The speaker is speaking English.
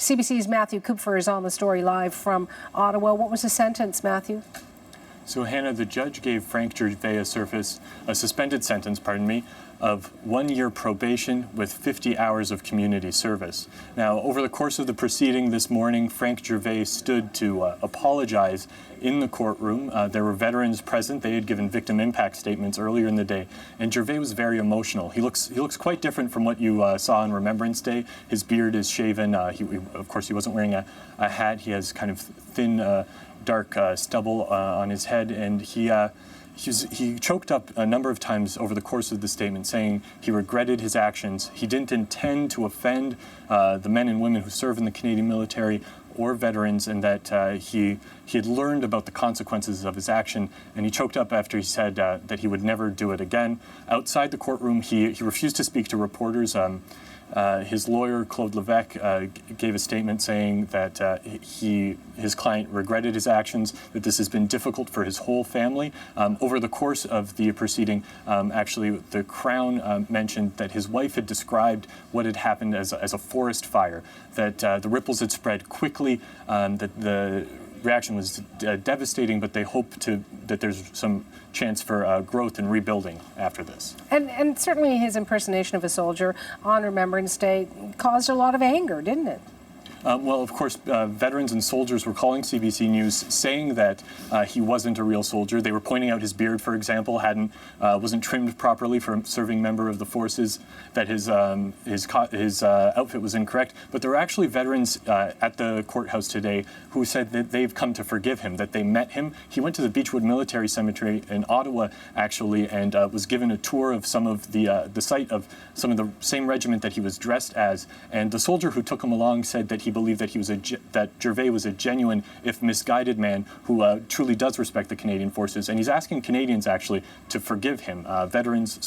CBC's Matthew Kupfer is on the story live from Ottawa. What was the sentence, Matthew? So, Hannah, the judge gave Franck Gervais a suspended sentence, of 1 year probation with 50 hours of community service. Now, over the course of the proceeding this morning, Franck Gervais stood to apologize in the courtroom. There were veterans present. They had given victim impact statements earlier in the day, and Gervais was very emotional. He looks quite different from what you saw on Remembrance Day. His beard is shaven. Of course, he wasn't wearing a hat. He has kind of thin, dark stubble on his head, and he choked up a number of times over the course of the statement, saying he regretted his actions. He didn't intend to offend the men and women who serve in the Canadian military or veterans, and that he had learned about the consequences of his action. And he choked up after he said that he would never do it again. Outside the courtroom, he refused to speak to reporters. His lawyer, Claude Levesque, gave a statement saying that his client regretted his actions, that this has been difficult for his whole family. Over the course of the proceeding, actually, the Crown mentioned that his wife had described what had happened as a forest fire, that the ripples had spread quickly, that the reaction was devastating, but they hope that there's some chance for growth and rebuilding after this. And certainly his impersonation of a soldier on Remembrance Day caused a lot of anger, didn't it? Well, of course, veterans and soldiers were calling CBC News, saying that he wasn't a real soldier. They were pointing out his beard, for example, wasn't trimmed properly for a serving member of the forces, that his outfit was incorrect. But there were actually veterans at the courthouse today who said that they've come to forgive him, that they met him. He went to the Beechwood Military Cemetery in Ottawa, actually, and was given a tour of some of the site of some of the same regiment that he was dressed as. And the soldier who took him along said that he believed that that Gervais was a genuine, if misguided, man who truly does respect the Canadian forces, and he's asking Canadians actually to forgive him. Veterans,